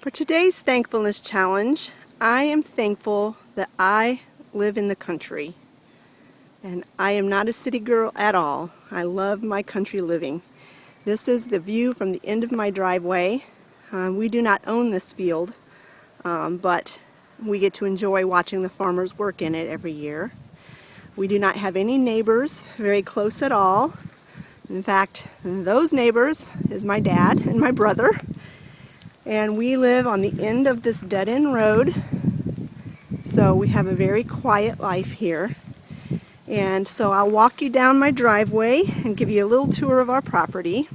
For today's Thankfulness Challenge, I am thankful that I live in the country. And I am not a city girl at all. I love my country living. This is the view from the end of my driveway. We do not own this field, but we get to enjoy watching the farmers work in it every year. We do not have any neighbors very close at all. In fact, those neighbors is my dad and my brother. And we live on the end of this dead-end road, so we have a very quiet life here. And so I'll walk you down my driveway and give you a little tour of our property.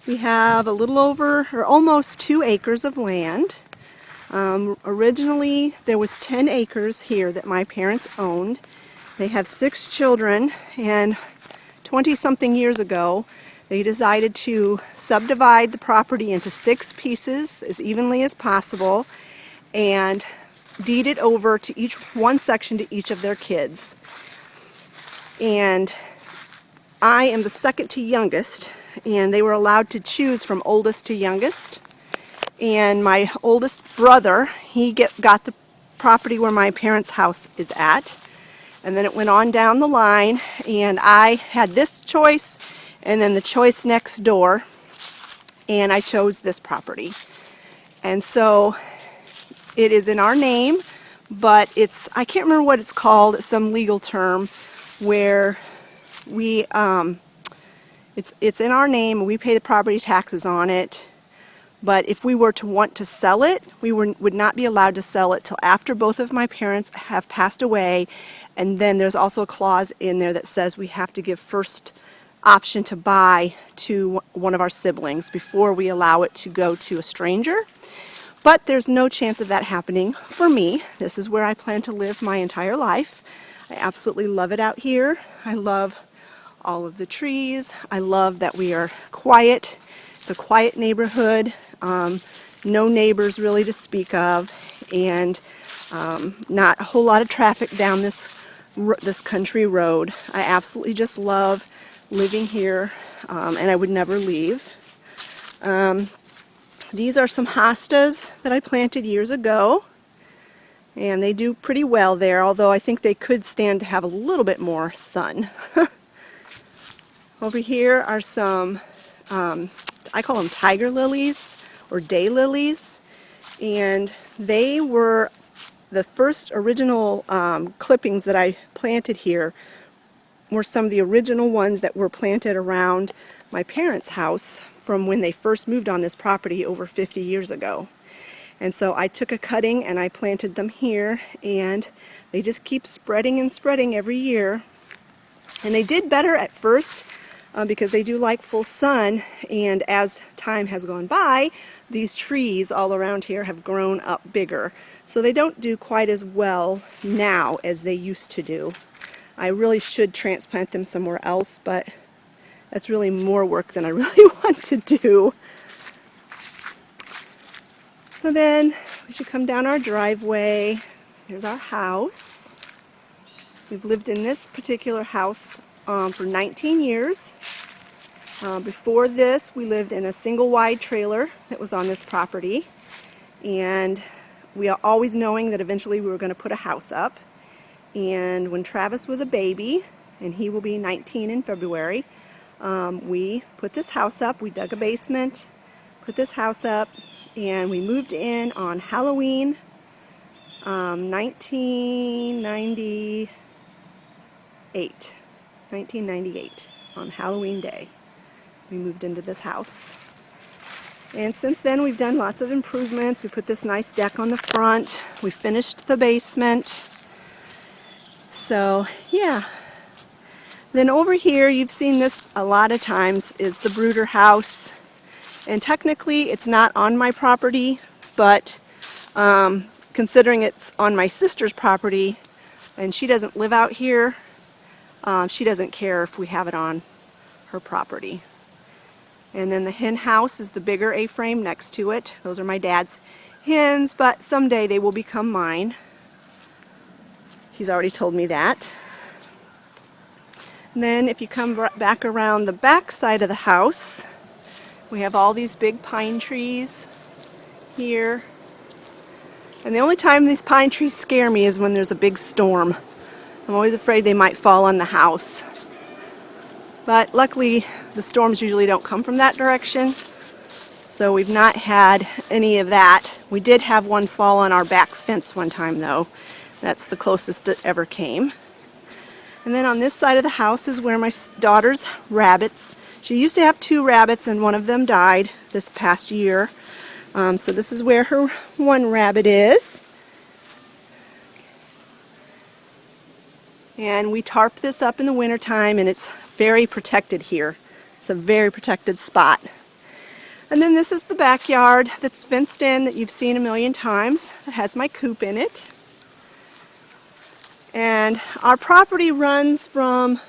We have a little over, or almost 2 acres of land. Originally, there was 10 acres here that my parents owned. They have 6 children, and 20-something years ago, they decided to subdivide the property into 6 pieces as evenly as possible and deed it over to each one section to each of their kids. And I am the second to youngest, and they were allowed to choose from oldest to youngest. And my oldest brother, he got the property where my parents' house is at. And then it went on down the line, and I had this choice and then the choice next door, and I chose this property. And so it is in our name, but I can't remember what it's called, it's some legal term where we it's in our name and we pay the property taxes on it. But if we were to want to sell it, we would not be allowed to sell it till after both of my parents have passed away. And then there's also a clause in there that says we have to give first option to buy to one of our siblings before we allow it to go to a stranger. But there's no chance of that happening for me. This is where I plan to live my entire life. I absolutely love it out here. I love all of the trees. I love that we are quiet. It's a quiet neighborhood. No neighbors really to speak of, and not a whole lot of traffic down this country road. I absolutely just love living here, and I would never leave. These are some hostas that I planted years ago, and they do pretty well there, although I think they could stand to have a little bit more sun. Over here are some, I call them tiger lilies or day lilies, and they were the first original clippings that I planted here were some of the original ones that were planted around my parents' house from when they first moved on this property over 50 years ago. And so I took a cutting and I planted them here, and they just keep spreading and spreading every year. And they did better at first because they do like full sun, and as time has gone by, these trees all around here have grown up bigger. So they don't do quite as well now as they used to do. I really should transplant them somewhere else, but that's really more work than I really want to do. So then we should come down our driveway. Here's our house. We've lived in this particular house for 19 years. Before this, we lived in a single wide trailer that was on this property, and we are always knowing that eventually we were going to put a house up. And when Travis was a baby, and he will be 19 in February, we put this house up. We dug a basement, put this house up, and we moved in on Halloween 1998 on Halloween day. We moved into this house. And since then we've done lots of improvements. We put this nice deck on the front. We finished the basement. So yeah. Then over here, you've seen this a lot of times, is the brooder house. And technically it's not on my property, but considering it's on my sister's property and she doesn't live out here, she doesn't care if we have it on her property. And then the hen house is the bigger A-frame next to it. Those are my dad's hens, but someday they will become mine. He's already told me that. And then if you come back around the back side of the house, we have all these big pine trees here. And the only time these pine trees scare me is when there's a big storm. I'm always afraid they might fall on the house. But luckily, the storms usually don't come from that direction. So we've not had any of that. We did have one fall on our back fence one time though. That's the closest it ever came. And then on this side of the house is where my daughter's rabbits. She used to have 2 rabbits and one of them died this past year. So this is where her one rabbit is. And we tarp this up in the wintertime, and it's very protected here. It's a very protected spot. And then this is the backyard that's fenced in that you've seen a million times. It has my coop in it. And our property runs from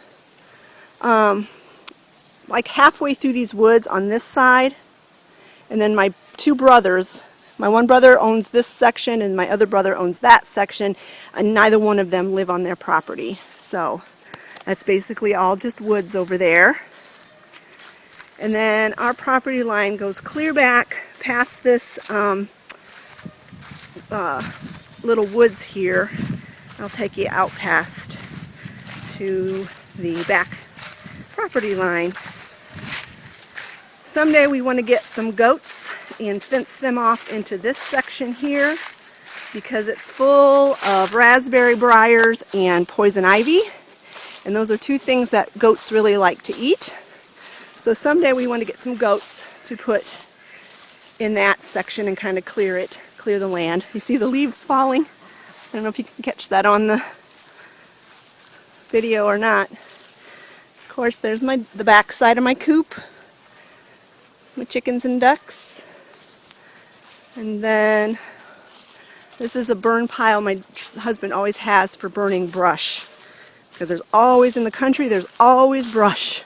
like halfway through these woods on this side, and then my 2 brothers, my one brother owns this section and my other brother owns that section, and neither one of them live on their property. So that's basically all just woods over there. And then our property line goes clear back past this little woods here. I'll take you out past to the back property line. Someday we want to get some goats and fence them off into this section here because it's full of raspberry briars and poison ivy, and those are 2 things that goats really like to eat. So someday we want to get some goats to put in that section and kind of clear the land. You see the leaves falling? I don't know if you can catch that on the video or not. Of course, there's the back side of my coop, my chickens and ducks. And then this is a burn pile my husband always has for burning brush, because there's always, in the country, there's always brush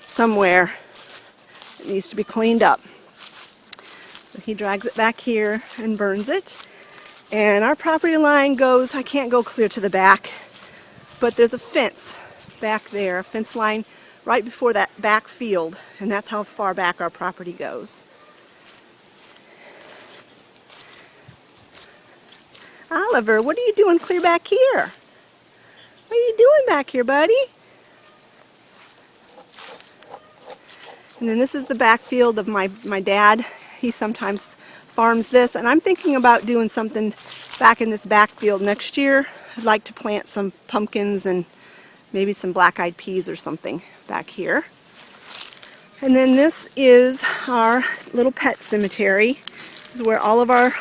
somewhere that needs to be cleaned up. So he drags it back here and burns it. And our property line goes, I can't go clear to the back, but there's a fence back there, a fence line right before that back field, and that's how far back our property goes. Oliver, what are you doing clear back here? What are you doing back here, buddy? And then this is the back field of my dad. He sometimes farms this, and I'm thinking about doing something back in this back field next year. I'd like to plant some pumpkins and maybe some black-eyed peas or something back here. And then this is our little pet cemetery. This is where all of our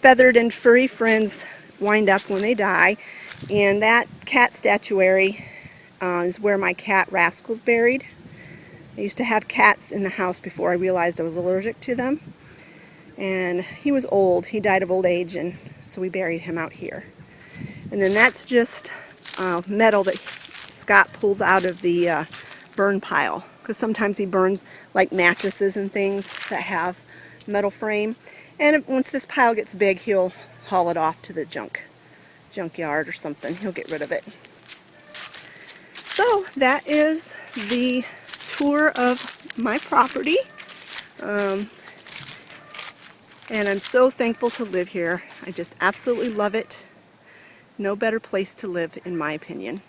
feathered and furry friends wind up when they die. And that cat statuary is where my cat Rascal's buried. I used to have cats in the house before I realized I was allergic to them. And he was old. He died of old age, and so we buried him out here. And then that's just metal that Scott pulls out of the burn pile, because sometimes he burns like mattresses and things that have metal frame. And once this pile gets big, he'll haul it off to the junkyard or something. He'll get rid of it. So that is the tour of my property. And I'm so thankful to live here. I just absolutely love it. No better place to live, in my opinion.